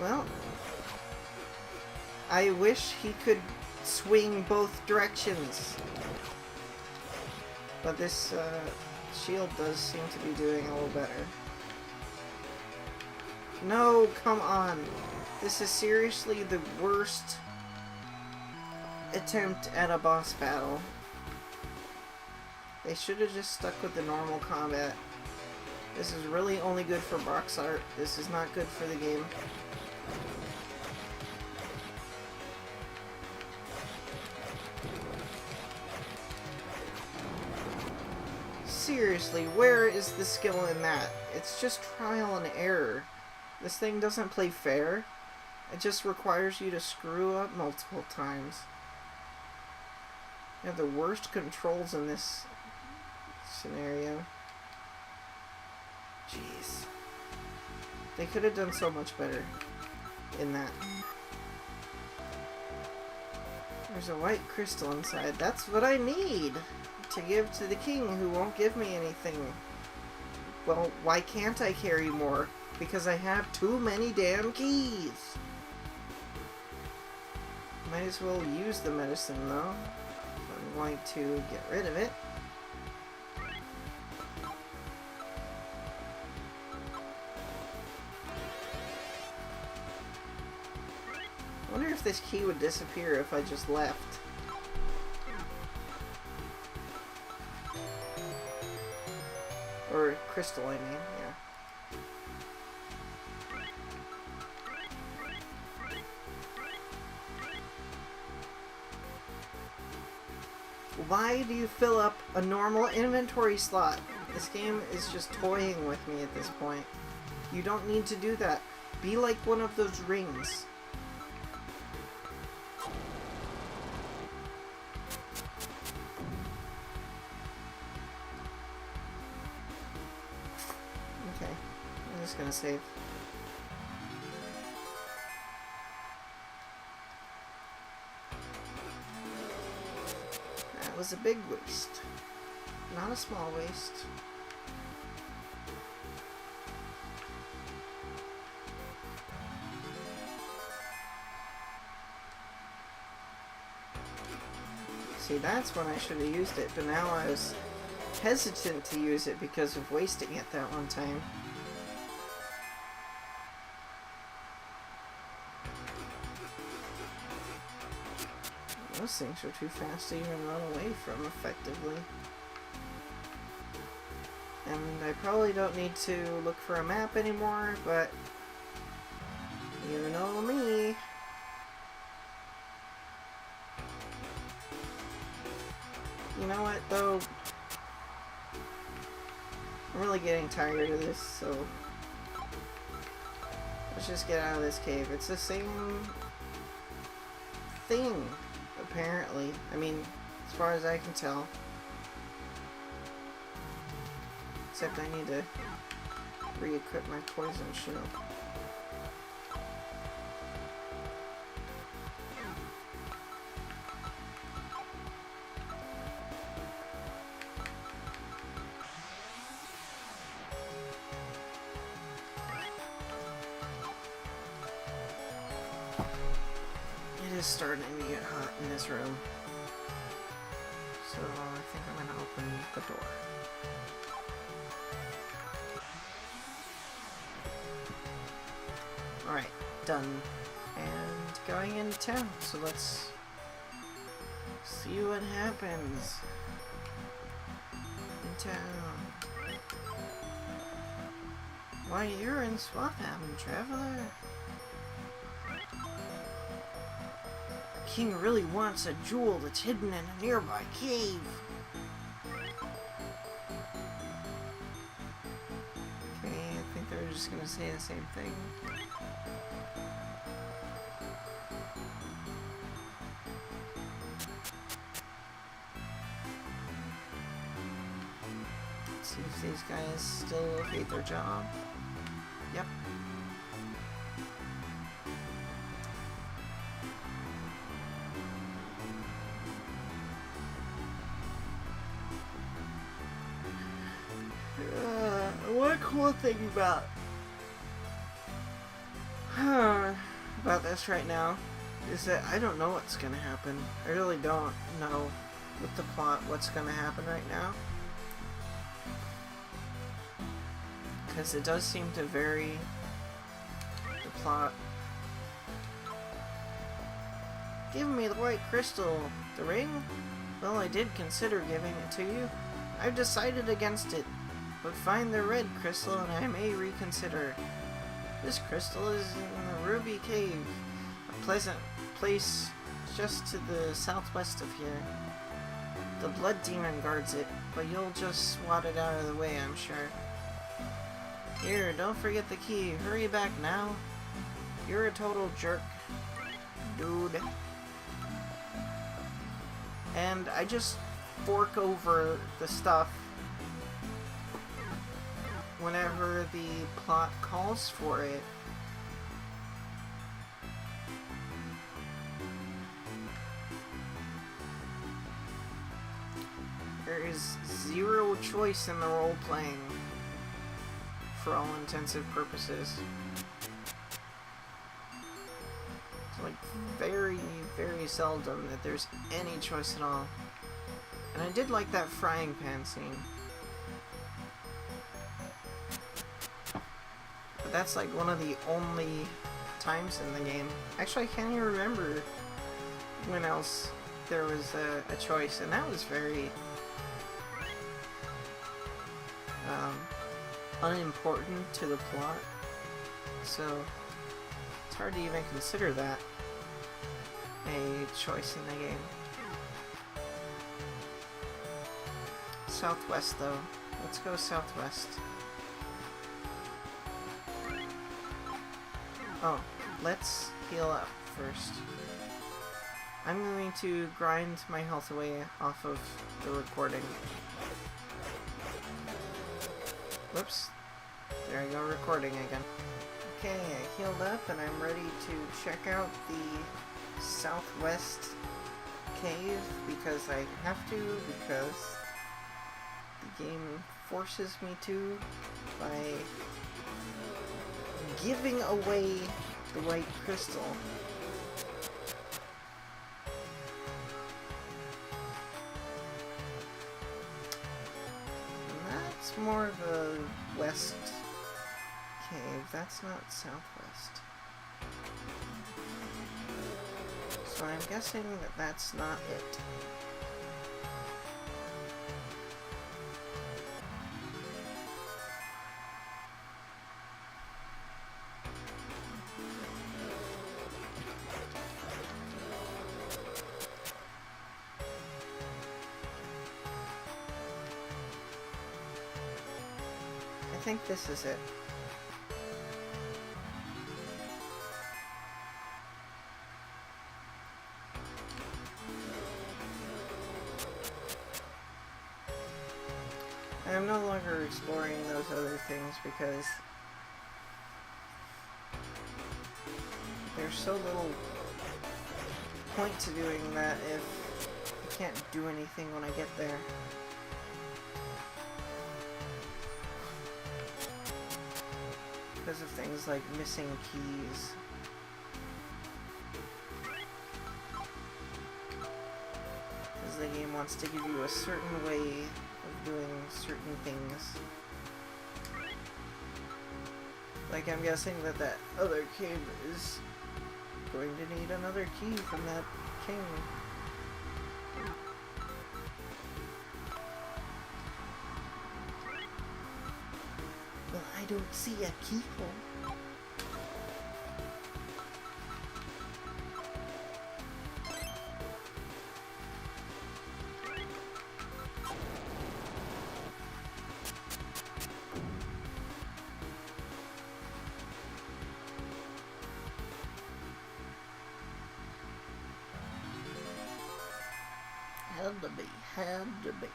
Well, I wish he could swing both directions. But this shield does seem to be doing a little better. No, come on. This is seriously the worst attempt at a boss battle. They should have just stuck with the normal combat. This is really only good for box art. This is not good for the game. Seriously, where is the skill in that? It's just trial and error. This thing doesn't play fair. It just requires you to screw up multiple times. You have the worst controls in this scenario. Jeez. They could have done so much better in that. There's a white crystal inside. That's what I need to give to the king who won't give me anything. Well, why can't I carry more? Because I have too many damn keys. Might as well use the medicine though. I'm going to get rid of it. I wonder if this key would disappear if I just left. Or crystal, I mean, yeah. Why do you fill up a normal inventory slot? This game is just toying with me at this point. You don't need to do that. Be like one of those rings. Okay, I'm just gonna save. That was a big waste. Not a small waste. See, that's when I should have used it, but now I was hesitant to use it because of wasting it that one time. Those things are too fast to even run away from effectively. And I probably don't need to look for a map anymore, but you know me. You know what, though? I'm really getting tired of this, so let's just get out of this cave. It's the same thing, apparently. I mean, as far as I can tell. Except I need to re-equip my poison shield. It is starting to get hot in this room. So I think I'm gonna open the door. Alright, done. And going into town, so let's see what happens in town. Why, you're in Swamphaven, traveler. The king really wants a jewel that's hidden in a nearby cave. Okay, I think they're just gonna say the same thing. See if these guys still hate their job. Yep. One cool thing about about this right now is that I don't know what's gonna happen. I really don't know with the plot what's gonna happen right now. Because it does seem to vary the plot. Give me the white crystal. The ring? Well, I did consider giving it to you. I've decided against it. But find the red crystal and I may reconsider. This crystal is in the Ruby Cave, a pleasant place just to the southwest of here. The blood demon guards it, but you'll just swat it out of the way, I'm sure. Here, don't forget the key. Hurry back now. You're a total jerk, dude. And I just fork over the stuff whenever the plot calls for it. There is zero choice in the role-playing, for all intensive purposes. It's like very, very seldom that there's any choice at all. And I did like that frying pan scene. But that's like one of the only times in the game. Actually, I can't even remember when else there was a choice, and that was very unimportant to the plot. So it's hard to even consider that a choice in the game. Southwest, though. Let's go southwest. Oh, let's heal up first. I'm going to grind my health away off of the recording. Whoops. There I go, recording again. Okay, I healed up and I'm ready to check out the southwest cave because I have to, because the game forces me to by giving away the white crystal. That's more of a west cave. That's not southwest. So I'm guessing that that's not it. I think this is it. I'm no longer exploring those other things because there's so little point to doing that if I can't do anything when I get there. Because of things like missing keys. Because the game wants to give you a certain way of doing certain things. Like, I'm guessing that that other cave is going to need another key from that king. But I don't see a keyhole. Had to be.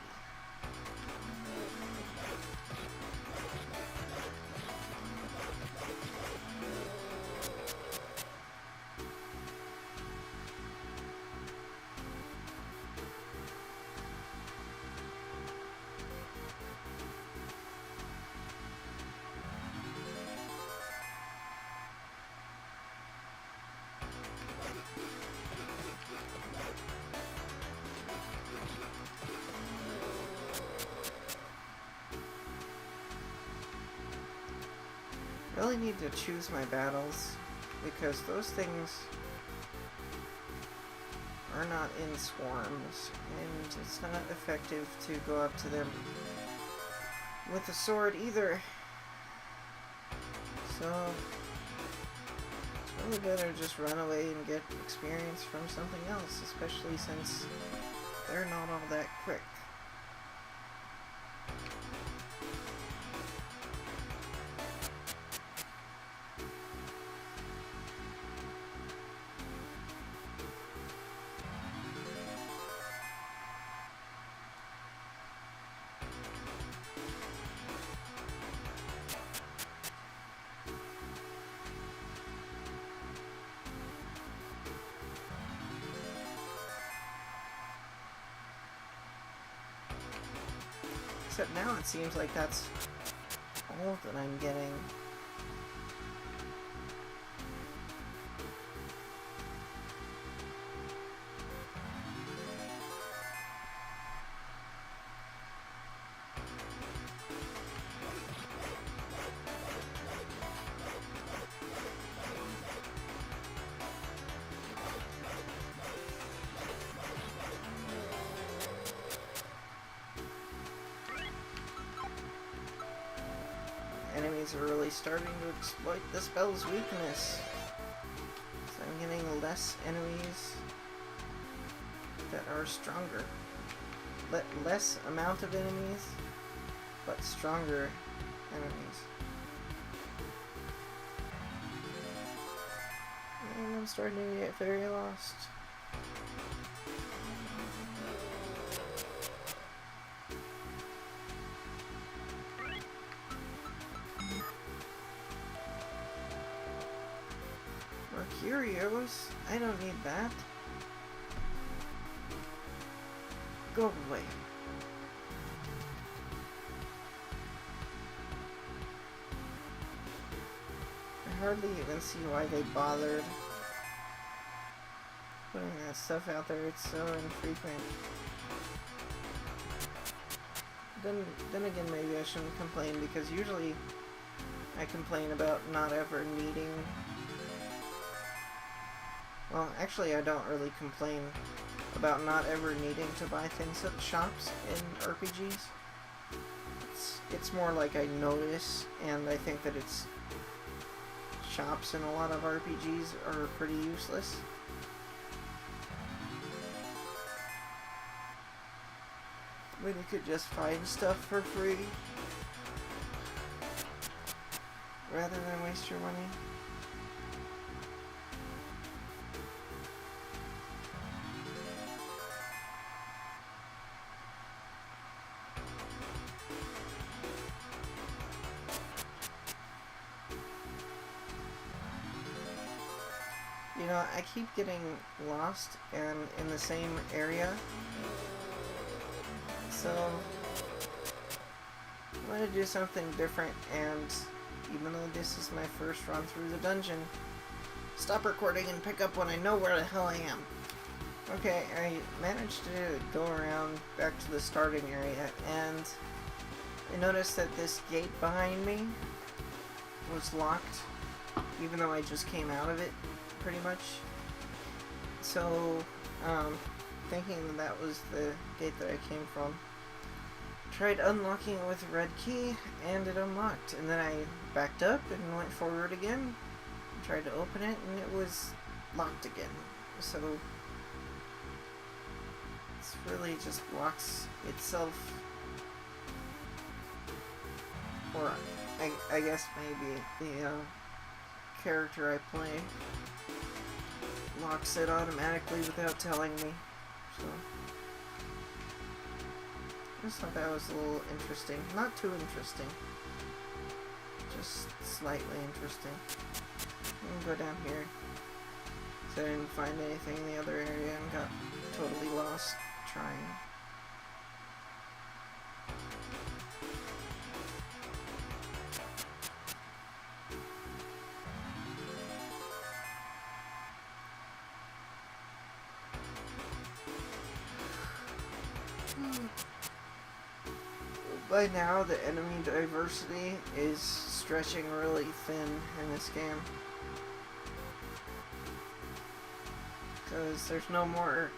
Really need to choose my battles, because those things are not in swarms, and it's not effective to go up to them with a sword either. So it's really better to just run away and get experience from something else, especially since they're not all that quick. Except now it seems like that's all that I'm getting. Enemies are really starting to exploit the spell's weakness. So I'm getting less enemies that are stronger. Less amount of enemies, but stronger enemies. And I'm starting to get very lost. Curios? I don't need that. Go away. I hardly even see why they bothered putting that stuff out there. It's so infrequent. Then again, maybe I shouldn't complain, because usually I complain about not ever needing... Well, actually, I don't really complain about not ever needing to buy things at shops in RPGs. It's more like I notice, and I think that it's shops in a lot of RPGs are pretty useless. When you could just find stuff for free rather than waste your money. You know, I keep getting lost and in the same area, so I'm going to do something different, and even though this is my first run through the dungeon, stop recording and pick up when I know where the hell I am. Okay, I managed to go around back to the starting area, and I noticed that this gate behind me was locked, even though I just came out of it. Pretty much. So, thinking that was the gate that I came from, tried unlocking it with a red key, and it unlocked. And then I backed up and went forward again, tried to open it, and it was locked again. So, it's really just locks itself. Or, I guess maybe the character I play locks it automatically without telling me. So I just thought that was a little interesting. Not too interesting, just slightly interesting. I'm gonna go down here. So I didn't find anything in the other area and got totally lost trying. By now, the enemy diversity is stretching really thin in this game. Because there's no more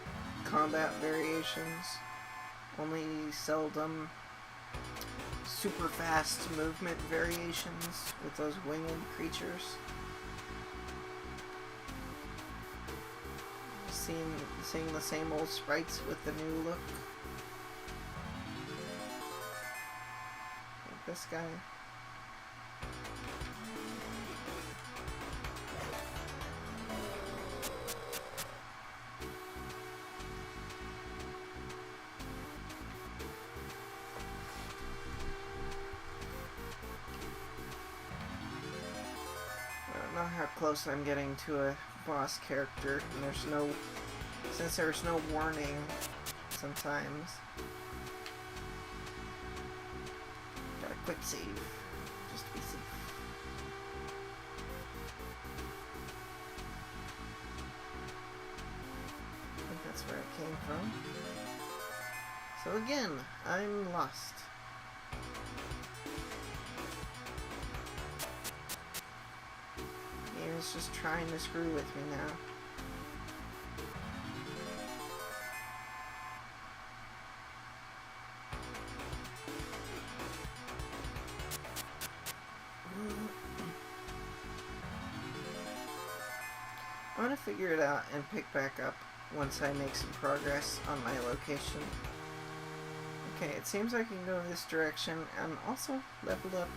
combat variations. Only seldom super fast movement variations with those winged creatures. Seeing the same old sprites with the new look. Like this guy. I don't know how close I'm getting to a boss character, and since there's no warning sometimes. Got a quick save, just to be safe. I think that's where it came from. So again, I'm lost. The game is just trying to screw with me now. I'm gonna figure it out and pick back up once I make some progress on my location. Okay, it seems I can go this direction and also level up.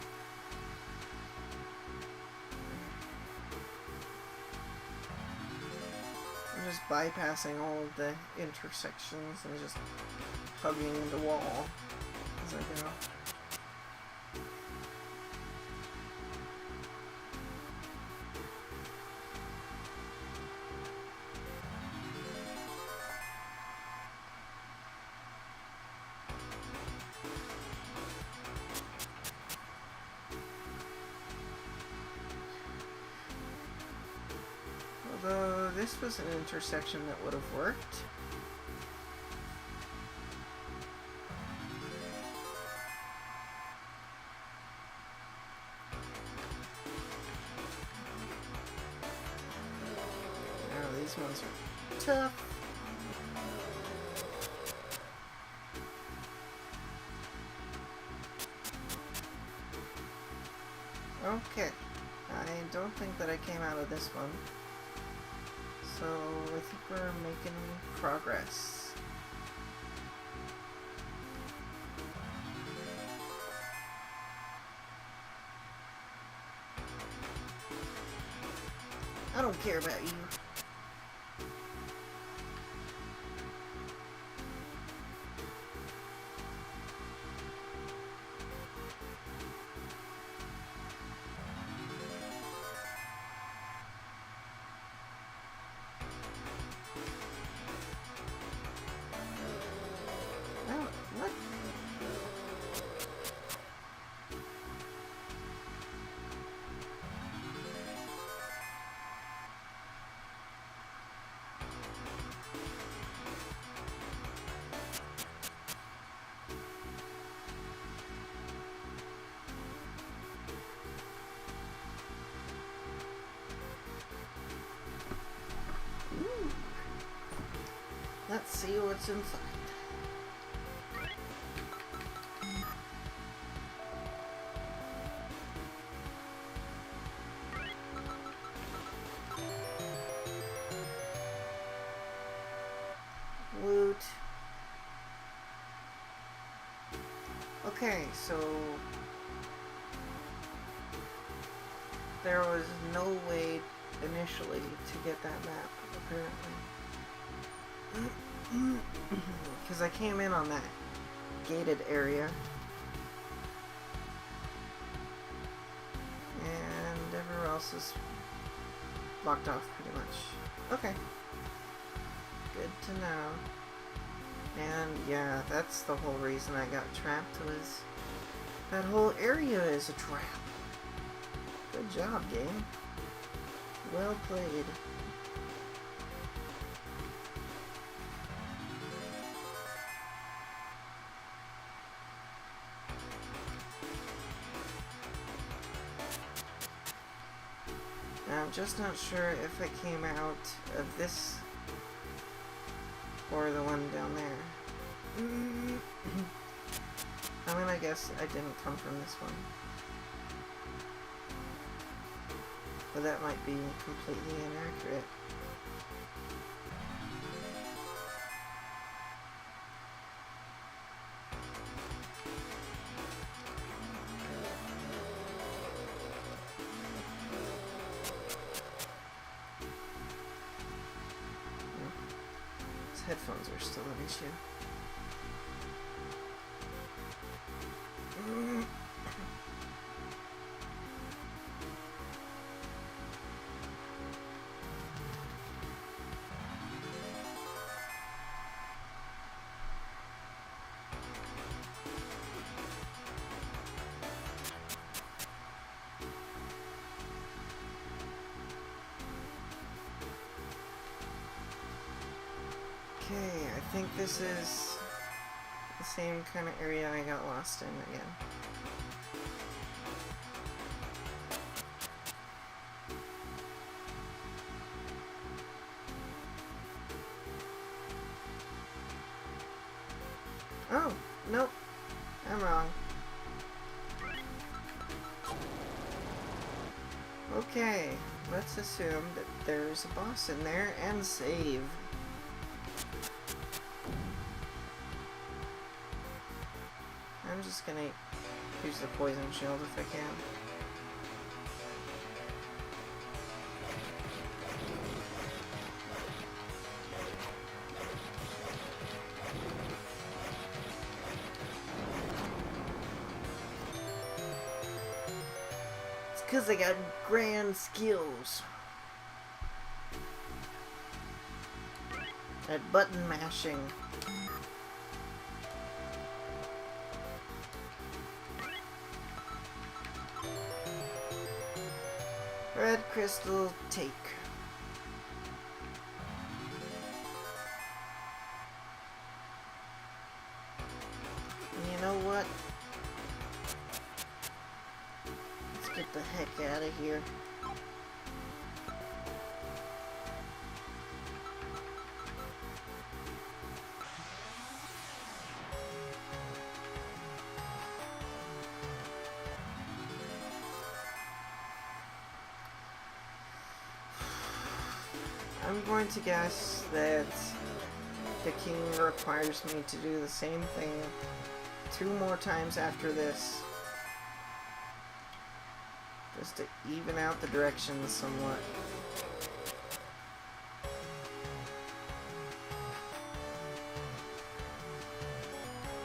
I'm just bypassing all of the intersections and just hugging the wall as I go. Although this was an intersection that would have worked. Now these ones are tough. Okay, I don't think that I came out of this one. So I think we're making progress. I don't care about you. Let's see what's inside. Loot. Okay, so there was no way initially to get that map, apparently. Because I came in on that gated area. And everywhere else is blocked off pretty much. Okay. Good to know. And yeah, that's the whole reason I got trapped, was that whole area is a trap. Good job, game. Well played. just not sure if I came out of this or the one down there. I'm gonna guess I didn't come from this one. But that might be completely inaccurate. His headphones are still an issue. Okay, I think this is the same kind of area I got lost in again. Oh, nope. I'm wrong. Okay, let's assume that there's a boss in there and save. I'm just gonna use the poison shield if I can. It's 'cause I got grand skills at button mashing. Red crystal, take. And you know what? Let's get the heck out of here. I'm going to guess that the king requires me to do the same thing 2 more times after this, just to even out the directions somewhat.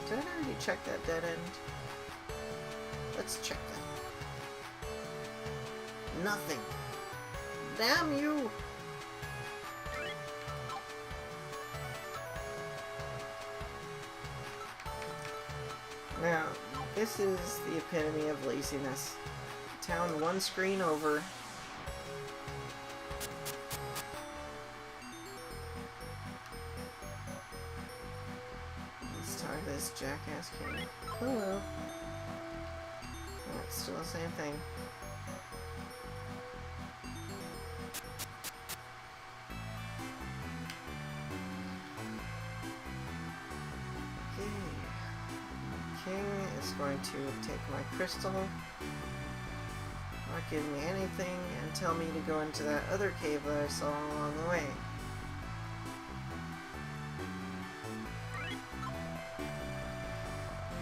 Did I already check that dead end? Let's check that. Nothing. Damn you! Now, this is the epitome of laziness. Town 1 screen over. Let's talk to this jackass king. Hello. Oh, it's still the same thing. King is going to take my crystal, not give me anything, and tell me to go into that other cave that I saw along the way.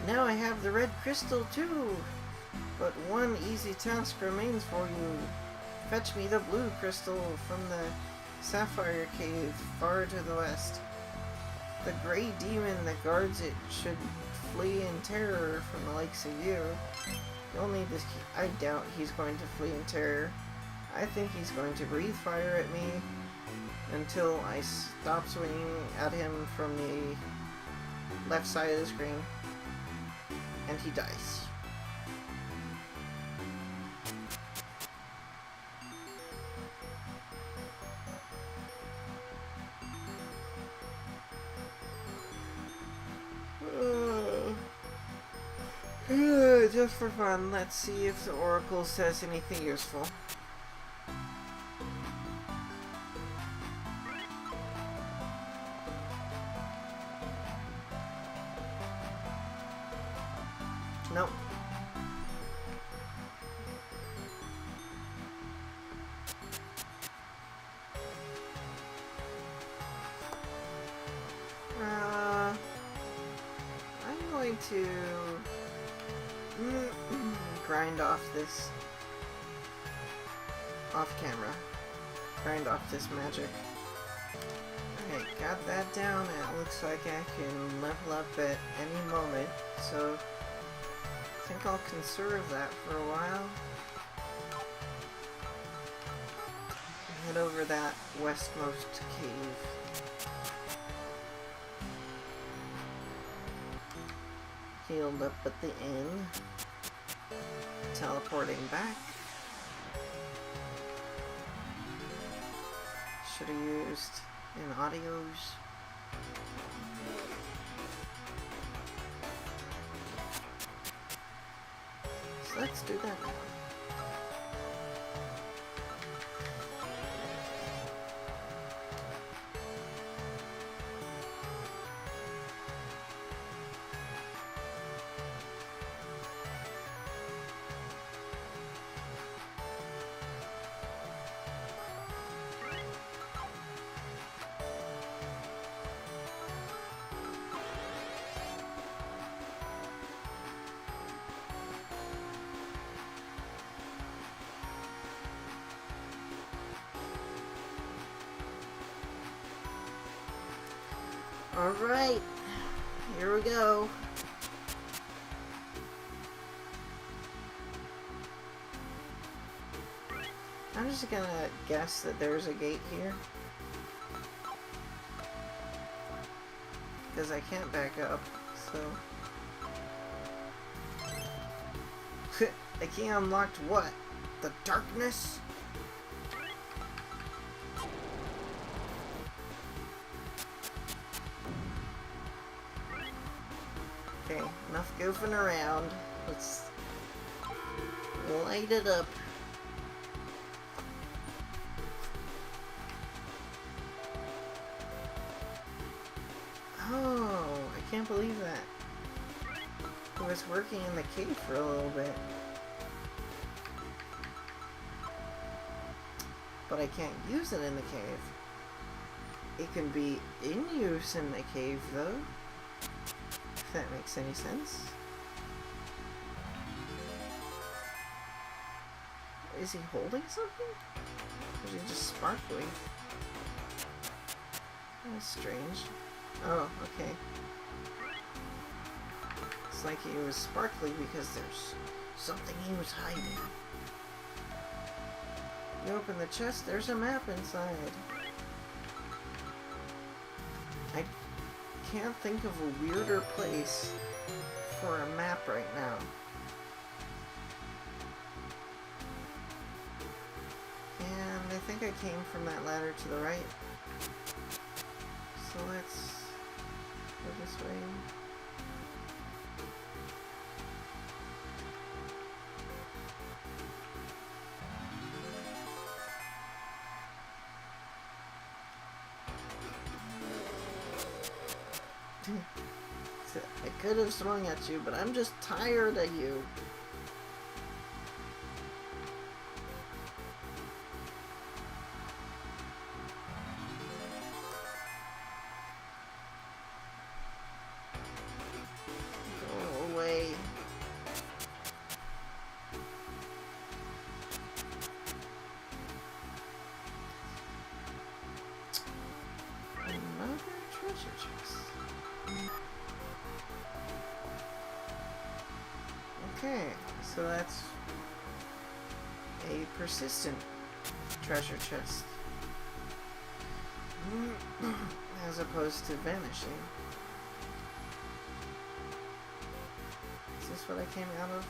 Now I have the red crystal too, but one easy task remains for you. Fetch me the blue crystal from the sapphire cave far to the west. The gray demon that guards it should flee in terror from the likes of you. You'll need this. I doubt he's going to flee in terror. I think he's going to breathe fire at me until I stop swinging at him from the left side of the screen, and he dies. Just for fun, let's see if the Oracle says anything useful. to grind off this off camera. Grind off this magic. Alright, got that down, and it looks like I can level up at any moment, so I think I'll conserve that for a while. Head over that westmost cave. Healed up at the inn. Teleporting back. Should have used in audios. So let's do that now. Alright, here we go. I'm just gonna guess that there's a gate here. Because I can't back up, so... The key unlocked what? The darkness? Okay, enough goofing around. Let's light it up. Oh, I can't believe that. I was working in the cave for a little bit. But I can't use it in the cave. It can be in use in the cave, though. If that makes any sense. Is he holding something? Or is he just sparkling? That's strange. Oh, okay. It's like he was sparkly because there's something he was hiding. You open the chest, there's a map inside. I can't think of a weirder place for a map right now. And I think I came from that ladder to the right. So let's go this way. I could have swung at you, but I'm just tired of you. Go away. Another treasure chest. Okay, so that's a persistent treasure chest. As opposed to vanishing. Is this what I came out of?